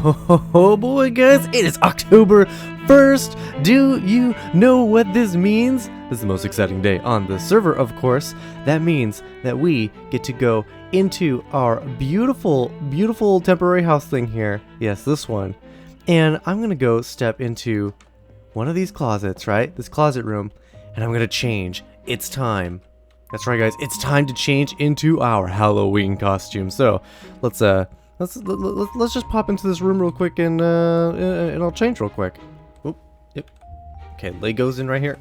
Oh boy, guys, it is October 1st. Do you know what this means? This is the most exciting day on the server, of course. That means that we get to go into our beautiful, beautiful temporary house thing here. Yes, this one. And I'm going to go step into one of these closets, right? This closet room. And I'm going to change. It's time. That's right, guys. It's time to change into our Halloween costume. So let's just pop into this room real quick and I'll change real quick. Oop, yep. Okay, Legos in right here.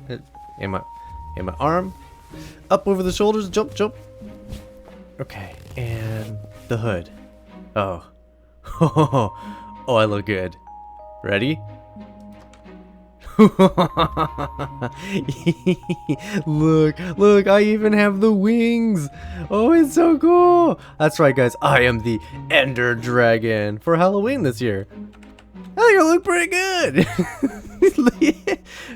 And my arm. Up over the shoulders. Jump, jump. Okay, and the hood. Oh. Oh, I look good. Ready? Look, I even have the wings. Oh, it's so cool. That's right, guys. I am the Ender Dragon for Halloween this year. I think I look pretty good.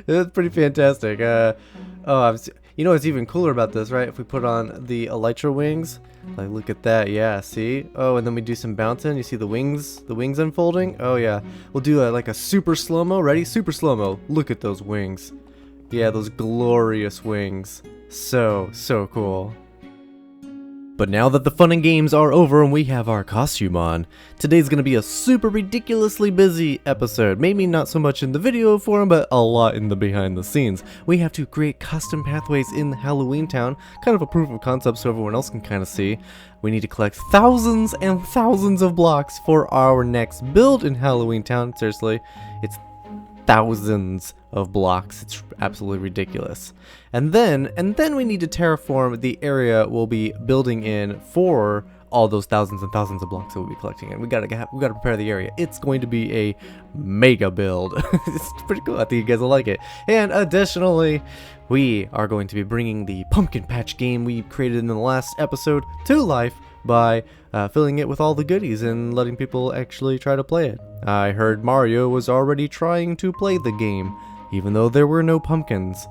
That's pretty fantastic. You know what's even cooler about this, right? If we put on the elytra wings, like look at that, yeah, see? Oh, and then we do some bouncing. You see the wings unfolding? Oh yeah, we'll do like a super slow-mo. Ready? Super slow-mo. Look at those wings. Yeah, those glorious wings. So cool. But now that the fun and games are over and we have our costume on, today's gonna be a super ridiculously busy episode. Maybe not so much in the video form, but a lot in the behind the scenes. We have to create custom pathways in Halloween Town, kind of a proof of concept so everyone else can kind of see. We need to collect thousands and thousands of blocks for our next build in Halloween Town. Seriously, it's thousands of blocks. It's absolutely ridiculous. And then we need to terraform the area we'll be building in for all those thousands and thousands of blocks that we'll be collecting in. We gotta prepare the area. It's going to be a mega build. It's pretty cool. I think you guys will like it. And additionally, we are going to be bringing the pumpkin patch game we created in the last episode to life by filling it with all the goodies and letting people actually try to play it. I heard Mario was already trying to play the game, even though there were no pumpkins.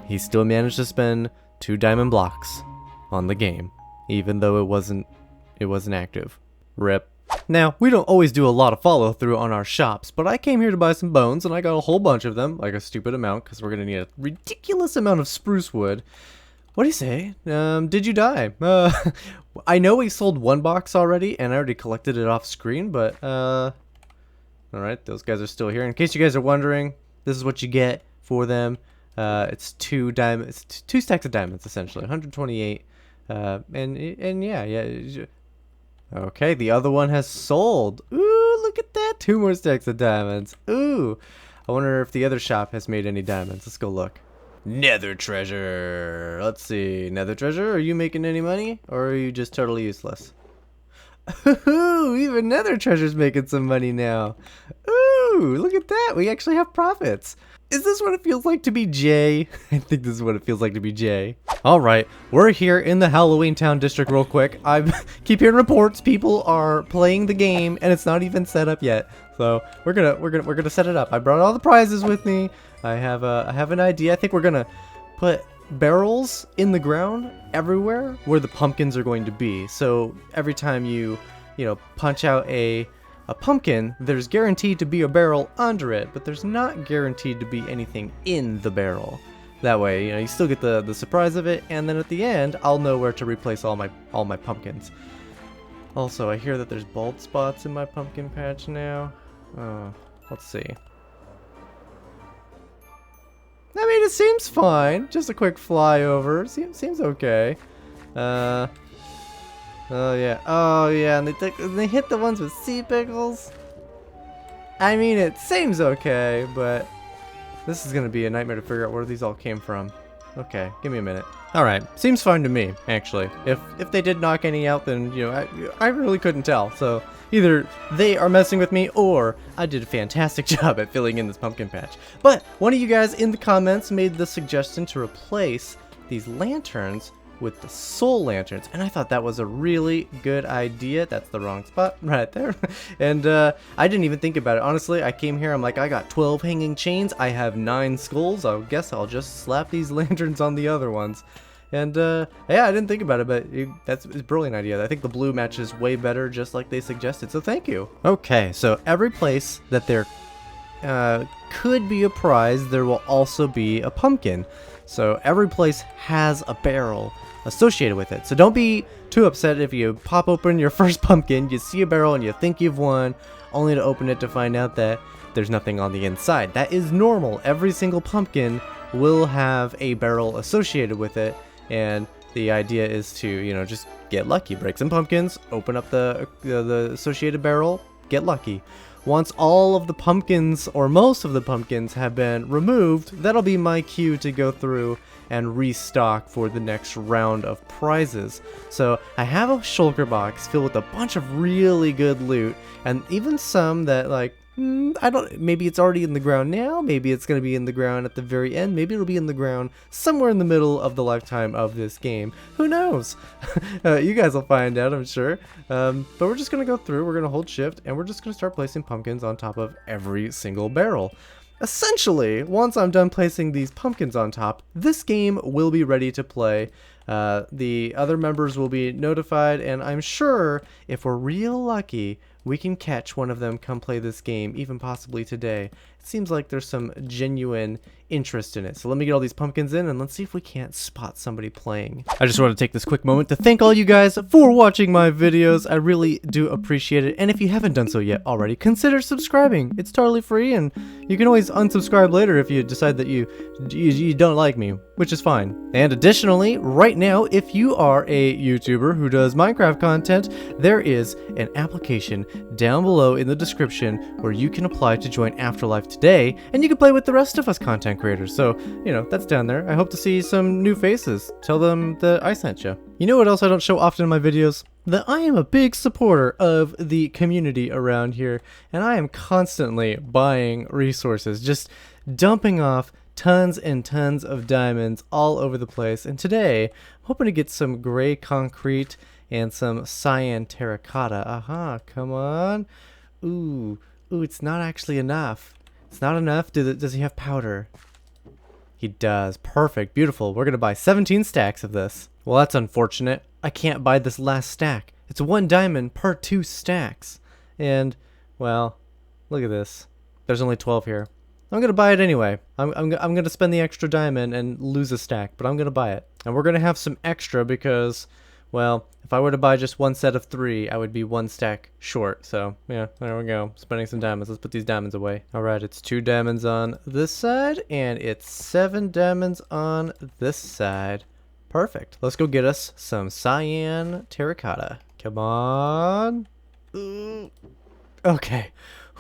He still managed to spend 2 diamond blocks on the game, even though it wasn't active. RIP. Now, we don't always do a lot of follow through on our shops, but I came here to buy some bones and I got a whole bunch of them, like a stupid amount, because we're gonna need a ridiculous amount of spruce wood. What do you say? Did you die? I know we sold 1 box already, and I already collected it off screen, but, alright, those guys are still here. In case you guys are wondering, this is what you get for them. It's 2 stacks of diamonds, essentially. 128, and yeah. Okay, the other one has sold. Ooh, look at that! 2 more stacks of diamonds. Ooh, I wonder if the other shop has made any diamonds. Let's go look. Nether treasure. Let's see. Nether treasure, are you making any money? Or are you just totally useless? Ooh, even nether treasure's making some money now. Ooh, look at that. We actually have profits. Is this what it feels like to be Jay? I think this is what it feels like to be Jay. Alright, we're here in the Halloween Town district real quick. I keep hearing reports people are playing the game and it's not even set up yet. So we're gonna set it up. I brought all the prizes with me. I have an idea. I think we're gonna put barrels in the ground everywhere where the pumpkins are going to be. So every time you punch out a pumpkin, there's guaranteed to be a barrel under it, but there's not guaranteed to be anything in the barrel. That way, you still get the surprise of it, and then at the end, I'll know where to replace all my pumpkins. Also, I hear that there's bald spots in my pumpkin patch now. Let's see. I mean, it seems fine. Just a quick flyover. Seems okay. Oh yeah, and they hit the ones with sea pickles. I mean, it seems okay, but this is gonna be a nightmare to figure out where these all came from. Okay, give me a minute. Alright, seems fine to me, actually. If they did knock any out, then, I really couldn't tell. So, either they are messing with me, or I did a fantastic job at filling in this pumpkin patch. But, one of you guys in the comments made the suggestion to replace these lanterns with the soul lanterns, and I thought that was a really good idea. That's the wrong spot right there. And I didn't even think about it. Honestly, I came here, I'm like, I got 12 hanging chains, I have 9 skulls, I guess I'll just slap these lanterns on the other ones. And yeah, I didn't think about it, but that's a brilliant idea. I think the blue matches way better, just like they suggested. So thank you. Okay, so every place that there could be a prize, there will also be a pumpkin. So every place has a barrel associated with it. So don't be too upset if you pop open your first pumpkin, you see a barrel and you think you've won, only to open it to find out that there's nothing on the inside. That is normal. Every single pumpkin will have a barrel associated with it, and the idea is to, you know, just get lucky. Break some pumpkins, open up the associated barrel, get lucky. Once all of the pumpkins, or most of the pumpkins, have been removed, that'll be my cue to go through and restock for the next round of prizes. So I have a shulker box filled with a bunch of really good loot, and even some that, like, I don't, maybe it's already in the ground now, maybe it's going to be in the ground at the very end, maybe it'll be in the ground somewhere in the middle of the lifetime of this game. Who knows? You guys will find out, I'm sure. But we're just going to go through, we're going to hold shift, and we're just going to start placing pumpkins on top of every single barrel. Essentially, once I'm done placing these pumpkins on top, this game will be ready to play. The other members will be notified, and I'm sure if we're real lucky, we can catch one of them come play this game, even possibly today. It seems like there's some genuine interest in it. So let me get all these pumpkins in and let's see if we can't spot somebody playing. I just want to take this quick moment to thank all you guys for watching my videos. I really do appreciate it. And if you haven't done so yet already, consider subscribing. It's totally free, and you can always unsubscribe later if you decide that you don't like me, which is fine. And additionally, right now, if you are a YouTuber who does Minecraft content, there is an application down below in the description where you can apply to join AfterLife today, and you can play with the rest of us content creators. So, you know, that's down there. I hope to see some new faces. Tell them that I sent you. You know what else I don't show often in my videos? That I am a big supporter of the community around here, and I am constantly buying resources, just dumping off tons and tons of diamonds all over the place. And today, I'm hoping to get some gray concrete and some cyan terracotta. Aha, come on. Ooh, it's not actually enough. It's not enough. Does he have powder? He does. Perfect. Beautiful. We're going to buy 17 stacks of this. Well, that's unfortunate. I can't buy this last stack. It's 1 diamond per 2 stacks. And, well, look at this. There's only 12 here. I'm going to buy it anyway. I'm going to spend the extra diamond and lose a stack, but I'm going to buy it. And we're going to have some extra because, well, if I were to buy just 1 set of 3, I would be 1 stack short. So, yeah, there we go. Spending some diamonds. Let's put these diamonds away. All right, it's 2 diamonds on this side, and it's 7 diamonds on this side. Perfect. Let's go get us some cyan terracotta. Come on. Ooh. Okay.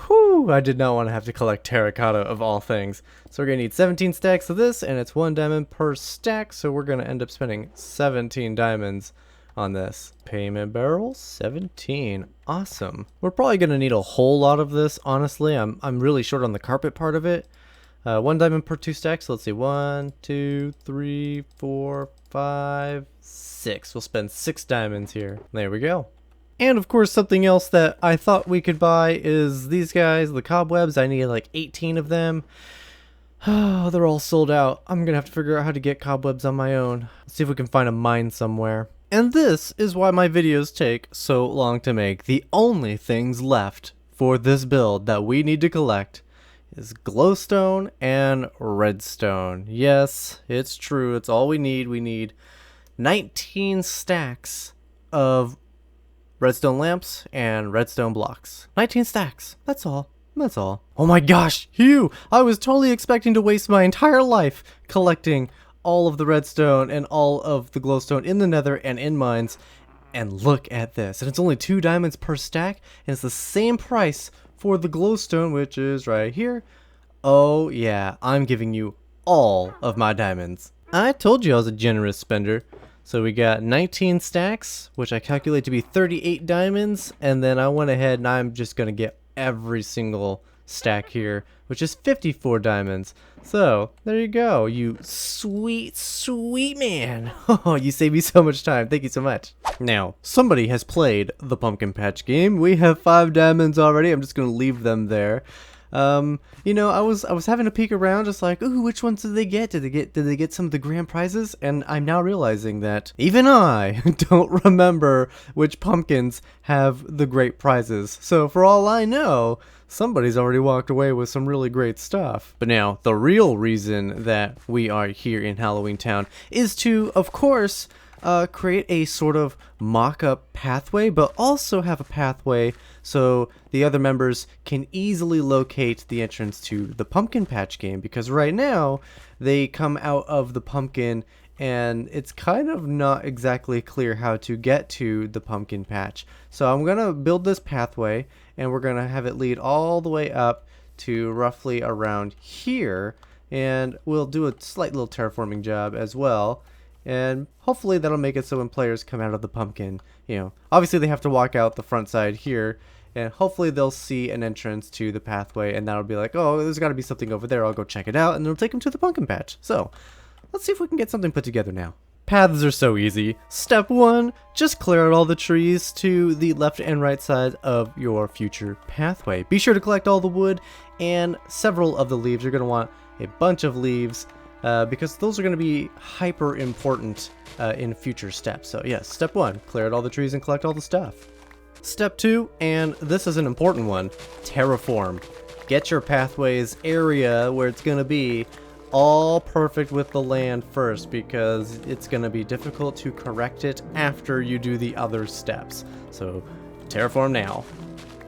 Whew, I did not want to have to collect terracotta of all things. So we're going to need 17 stacks of this, and it's 1 diamond per stack, so we're going to end up spending 17 diamonds on this. Payment barrel, 17. Awesome. We're probably going to need a whole lot of this, honestly. I'm really short on the carpet part of it. 1 diamond per 2 stacks, so let's see. 1, 2, 3, 4, 5, 6. We'll spend 6 diamonds here. There we go. And of course, something else that I thought we could buy is these guys, the cobwebs. I need like 18 of them. Oh, they're all sold out. I'm gonna have to figure out how to get cobwebs on my own. Let's see if we can find a mine somewhere. And this is why my videos take so long to make. The only things left for this build that we need to collect is glowstone and redstone. Yes, it's true. It's all we need. We need 19 stacks of redstone lamps and redstone blocks. 19 stacks. That's all. That's all. Oh my gosh, Hugh! I was totally expecting to waste my entire life collecting all of the redstone and all of the glowstone in the nether and in mines. And look at this. And it's only 2 diamonds per stack, and it's the same price for the glowstone, which is right here. Oh yeah, I'm giving you all of my diamonds. I told you I was a generous spender. So we got 19 stacks, which I calculate to be 38 diamonds, and then I went ahead and I'm just going to get every single stack here, which is 54 diamonds. So, there you go, you sweet, sweet man. Oh, you saved me so much time. Thank you so much. Now, somebody has played the pumpkin patch game. We have 5 diamonds already. I'm just going to leave them there. You know, I was having to peek around, just like, ooh, which ones did they get? Did they get some of the grand prizes? And I'm now realizing that even I don't remember which pumpkins have the great prizes. So for all I know, somebody's already walked away with some really great stuff. But now, the real reason that we are here in Halloween Town is to, of course, create a sort of mock-up pathway, but also have a pathway so the other members can easily locate the entrance to the pumpkin patch game, because right now they come out of the pumpkin and it's kind of not exactly clear how to get to the pumpkin patch. So I'm gonna build this pathway and we're gonna have it lead all the way up to roughly around here, and we'll do a slight little terraforming job as well. And hopefully that'll make it so when players come out of the pumpkin, you know, obviously they have to walk out the front side here, and hopefully they'll see an entrance to the pathway, and that'll be like, oh, there's got to be something over there, I'll go check it out, and it'll take them to the pumpkin patch. So let's see if we can get something put together now. Paths are so easy. Step 1, just clear out all the trees to the left and right side of your future pathway. Be sure to collect all the wood and several of the leaves. You're going to want a bunch of leaves, because those are going to be hyper important in future steps. So yes, step 1, clear out all the trees and collect all the stuff. Step 2, and this is an important one, terraform. Get your pathways area where it's going to be all perfect with the land first, because it's going to be difficult to correct it after you do the other steps. So terraform now.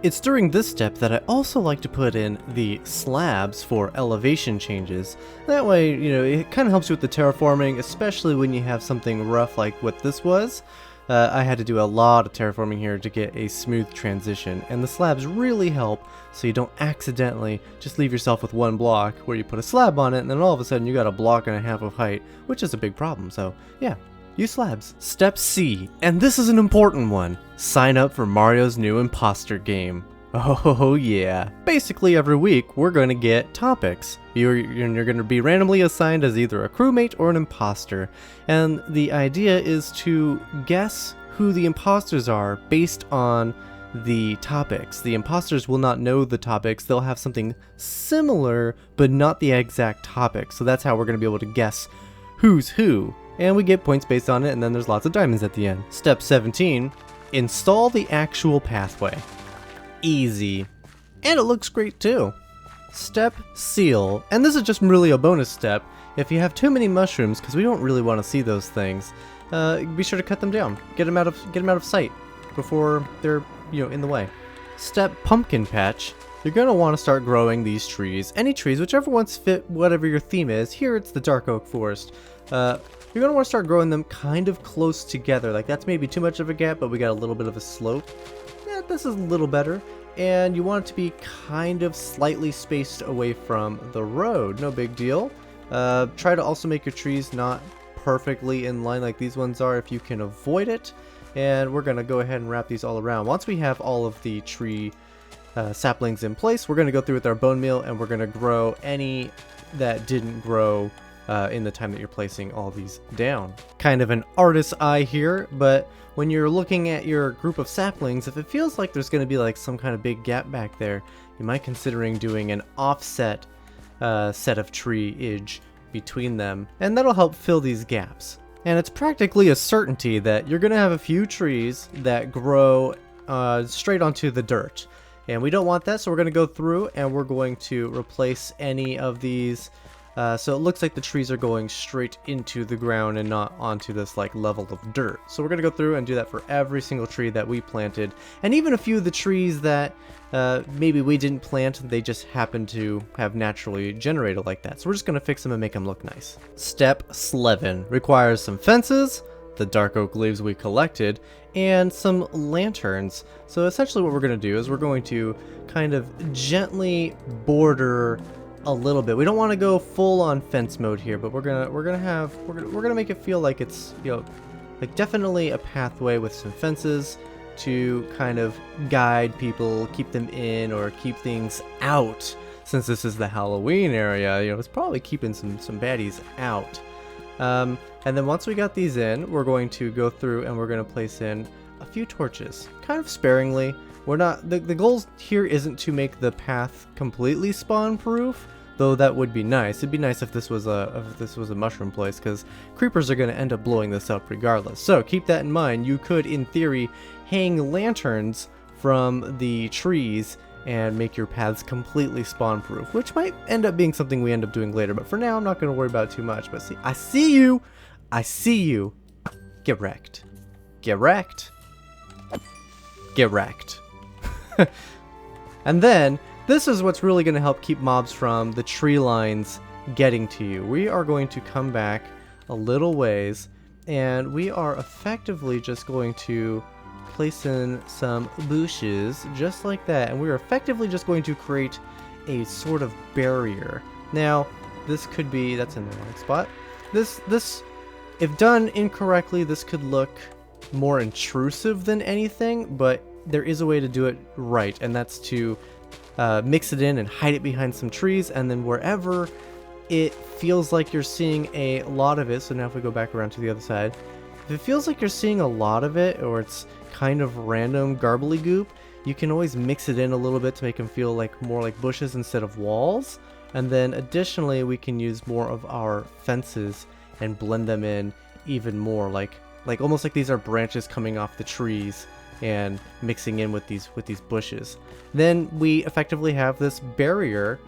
It's during this step that I also like to put in the slabs for elevation changes. That way, you know, it kind of helps you with the terraforming, especially when you have something rough like what this was. I had to do a lot of terraforming here to get a smooth transition, and the slabs really help so you don't accidentally just leave yourself with one block where you put a slab on it and then all of a sudden you got a block and a half of height, which is a big problem. So yeah, use slabs. Step C, and this is an important one. Sign up for Mario's new imposter game. Oh yeah. Basically every week we're going to get topics. You're going to be randomly assigned as either a crewmate or an imposter. And the idea is to guess who the imposters are based on the topics. The imposters will not know the topics. They'll have something similar but not the exact topic. So that's how we're going to be able to guess who's who. And we get points based on it, and then there's lots of diamonds at the end. Step 17, install the actual pathway. Easy. And it looks great too. Step seal, and this is just really a bonus step. If you have too many mushrooms, because we don't really want to see those things, be sure to cut them down. Get them out of sight before they're, you know, in the way. Step pumpkin patch. You're going to want to start growing these trees. Any trees, whichever ones fit whatever your theme is. Here it's the dark oak forest. You're going to want to start growing them kind of close together. Like that's maybe too much of a gap, but we got a little bit of a slope. Yeah, this is a little better. And you want it to be kind of slightly spaced away from the road. No big deal. Try to also make your trees not perfectly in line like these ones are if you can avoid it. And we're going to go ahead and wrap these all around. Once we have all of the tree saplings in place, we're going to go through with our bone meal and we're going to grow any that didn't grow in the time that you're placing all these down. Kind of an artist's eye here, but when you're looking at your group of saplings, if it feels like there's going to be like some kind of big gap back there, you might considering doing an offset set of treeage between them, and that'll help fill these gaps. And it's practically a certainty that you're going to have a few trees that grow straight onto the dirt. And we don't want that, so we're going to go through and we're going to replace any of these. So it looks like the trees are going straight into the ground and not onto this like level of dirt. So we're going to go through and do that for every single tree that we planted. And even a few of the trees that maybe we didn't plant, they just happen to have naturally generated like that. So we're just going to fix them and make them look nice. Step 11 requires some fences, the dark oak leaves we collected, and some lanterns. So essentially what we're going to do is we're going to kind of gently border a little bit. We don't want to go full on fence mode here, but we're gonna make it feel like it's, you know, like definitely a pathway with some fences to kind of guide people, keep them in, or keep things out. Since this is the Halloween area, you know, it's probably keeping some baddies out. And then once we got these in, we're going to go through and we're going to place in a few torches, kind of sparingly. We're not, the goal here isn't to make the path completely spawn proof, though that would be nice. It'd be nice if this was a mushroom place, because creepers are going to end up blowing this up regardless. So keep that in mind. You could, in theory, hang lanterns from the trees and make your paths completely spawn proof, which might end up being something we end up doing later. But for now, I'm not going to worry about it too much. But see, I see you. I see you. Get wrecked. Get wrecked. Get wrecked. And then, this is what's really going to help keep mobs from the tree lines getting to you. We are going to come back a little ways, and we are effectively just going to place in some bushes, just like that. And we're effectively just going to create a sort of barrier. Now, this could be, that's in the wrong spot. This, if done incorrectly, this could look more intrusive than anything, but there is a way to do it right, and that's to mix it in and hide it behind some trees, and then wherever it feels like you're seeing a lot of it, so now if we go back around to the other side, if it feels like you're seeing a lot of it, or it's kind of random garbly goop, you can always mix it in a little bit to make them feel like more like bushes instead of walls. And then additionally, we can use more of our fences and blend them in even more, like almost like these are branches coming off the trees and mixing in with these bushes. Then we effectively have this barrier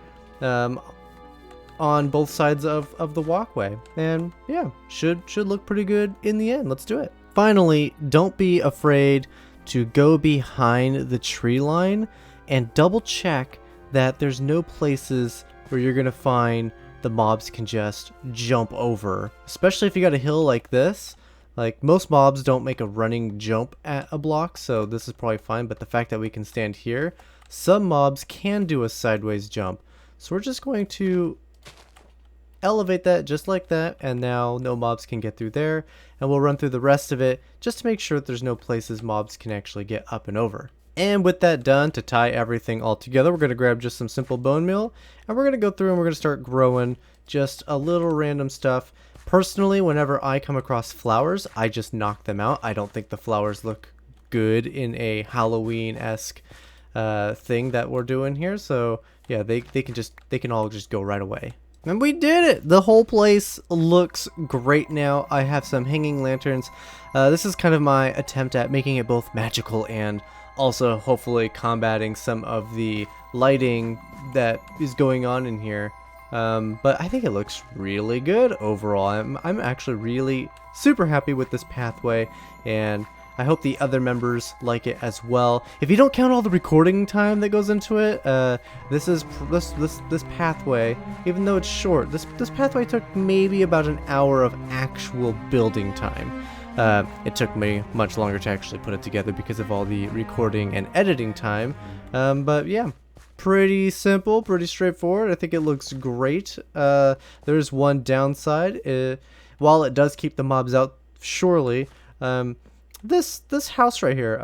on both sides of the walkway, and yeah, should look pretty good in the end. Let's do it. Finally, don't be afraid to go behind the tree line and double check that there's no places where you're gonna find the mobs can just jump over, especially if you got a hill like this. Like, most mobs don't make a running jump at a block, so this is probably fine, but the fact that we can stand here, some mobs can do a sideways jump. So we're just going to elevate that just like that, and now no mobs can get through there, and we'll run through the rest of it just to make sure that there's no places mobs can actually get up and over. And with that done, to tie everything all together, we're going to grab just some simple bone meal, and we're going to go through and we're going to start growing just a little random stuff. Personally, whenever I come across flowers, I just knock them out. I don't think the flowers look good in a Halloween-esque thing that we're doing here. So yeah, they can all just go right away. And we did it! The whole place looks great now. I have some hanging lanterns. This is kind of my attempt at making it both magical and also hopefully combating some of the lighting that is going on in here. But I think it looks really good overall. I'm actually really super happy with this pathway, and I hope the other members like it as well. If you don't count all the recording time that goes into it, this pathway, even though it's short, this pathway took maybe about an hour of actual building time. It took me much longer to actually put it together because of all the recording and editing time. But yeah. Pretty simple, pretty straightforward. I think it looks great. There's one downside. While it does keep the mobs out, surely, this house right here,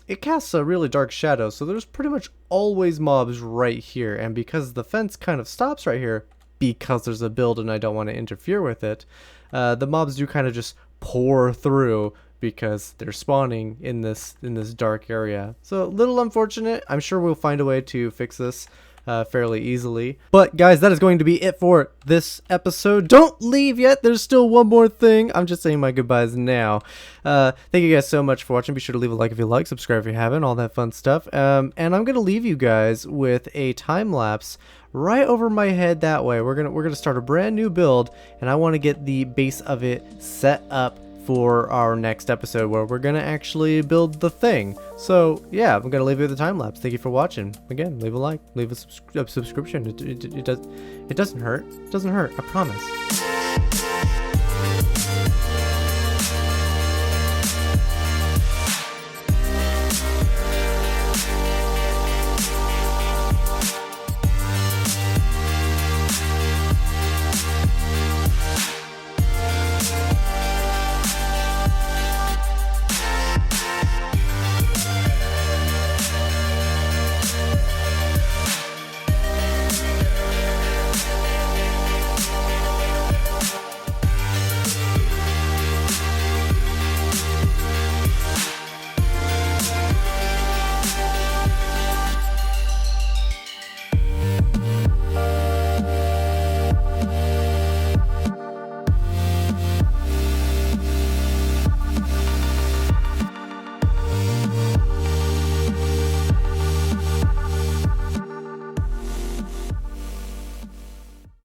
it casts a really dark shadow, so there's pretty much always mobs right here. And because the fence kind of stops right here, because there's a build and I don't want to interfere with it, the mobs do kind of just pour through, because they're spawning in this dark area. So a little unfortunate. I'm sure we'll find a way to fix this fairly easily. But guys, that is going to be it for this episode. Don't leave yet. There's still one more thing. I'm just saying my goodbyes now. Thank you guys so much for watching. Be sure to leave a like if you like, subscribe if you haven't, all that fun stuff. And I'm gonna leave you guys with a time lapse right over my head that way. We're gonna start a brand new build, and I want to get the base of it set up for our next episode where we're gonna actually build the thing. So yeah, I'm gonna leave you with a time lapse. Thank you for watching. Again, leave a like, leave a subscription. It doesn't hurt. It doesn't hurt. I promise.